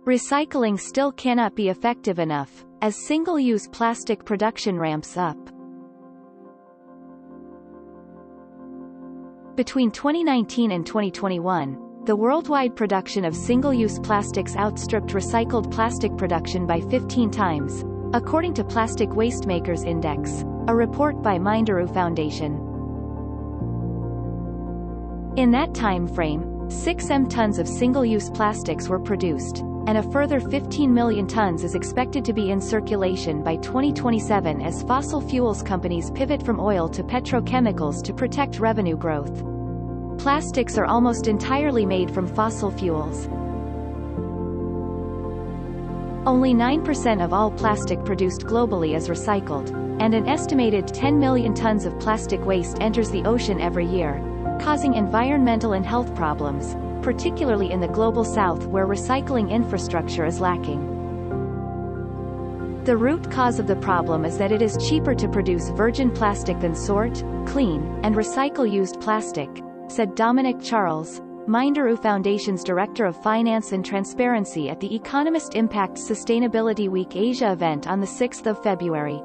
recycling still cannot be effective enough, as single-use plastic production ramps up. Between 2019 and 2021, the worldwide production of single-use plastics outstripped recycled plastic production by 15 times, according to Plastic Waste Makers Index, a report by Minderoo Foundation. In that time frame, 6 tons of single-use plastics were produced, and a further 15 million tons is expected to be in circulation by 2027 as fossil fuels companies pivot from oil to petrochemicals to protect revenue growth. Plastics are almost entirely made from fossil fuels. Only 9% of all plastic produced globally is recycled, and an estimated 10 million tons of plastic waste enters the ocean every year, causing environmental and health problems, particularly in the Global South where recycling infrastructure is lacking. The root cause of the problem is that it is cheaper to produce virgin plastic than sort, clean, and recycle used plastic, said Dominic Charles, Minderoo Foundation's Director of Finance and Transparency at the Economist Impact Sustainability Week Asia event on 6 February.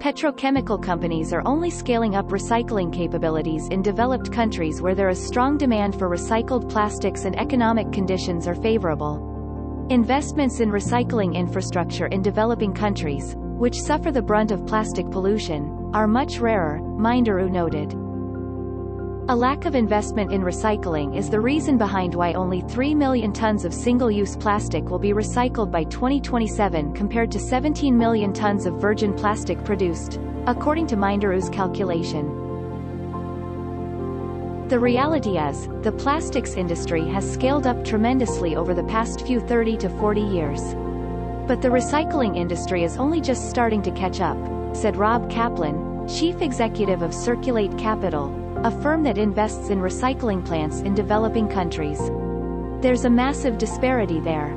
Petrochemical companies are only scaling up recycling capabilities in developed countries where there is strong demand for recycled plastics and economic conditions are favorable. Investments in recycling infrastructure in developing countries, which suffer the brunt of plastic pollution, are much rarer, Minderoo noted. A lack of investment in recycling is the reason behind why only 3 million tons of single-use plastic will be recycled by 2027 compared to 17 million tons of virgin plastic produced, according to Minderoo's calculation. The reality is, the plastics industry has scaled up tremendously over the past few 30 to 40 years. But the recycling industry is only just starting to catch up, said Rob Kaplan, chief executive of Circulate Capital, a firm that invests in recycling plants in developing countries. There's a massive disparity there.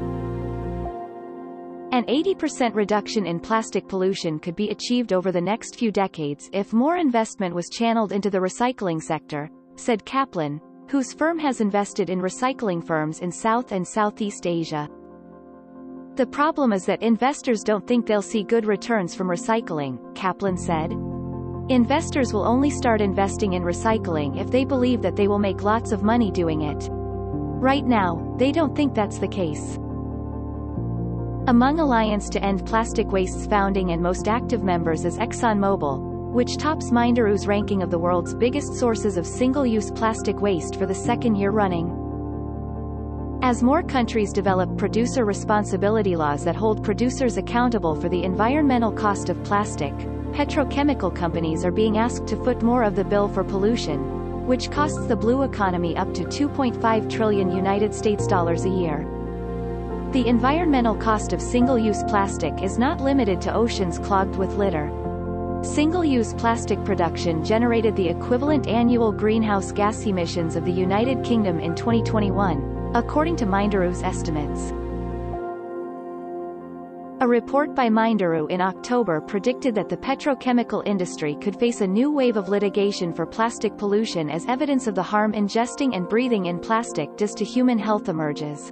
An 80% reduction in plastic pollution could be achieved over the next few decades if more investment was channeled into the recycling sector, said Kaplan, whose firm has invested in recycling firms in South and Southeast Asia. The problem is that investors don't think they'll see good returns from recycling, Kaplan said. Investors will only start investing in recycling if they believe that they will make lots of money doing it. Right now, they don't think that's the case. Among Alliance to End Plastic Waste's founding and most active members is ExxonMobil, which tops Minderoo's ranking of the world's biggest sources of single-use plastic waste for the second year running. As more countries develop producer responsibility laws that hold producers accountable for the environmental cost of plastic, petrochemical companies are being asked to foot more of the bill for pollution, which costs the blue economy up to $2.5 trillion US a year. The environmental cost of single-use plastic is not limited to oceans clogged with litter. Single-use plastic production generated the equivalent annual greenhouse gas emissions of the United Kingdom in 2021, according to Minderoo's estimates. A report by Minderoo in October predicted that the petrochemical industry could face a new wave of litigation for plastic pollution as evidence of the harm ingesting and breathing in plastic does to human health emerges.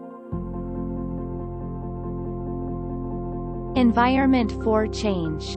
Environment for change.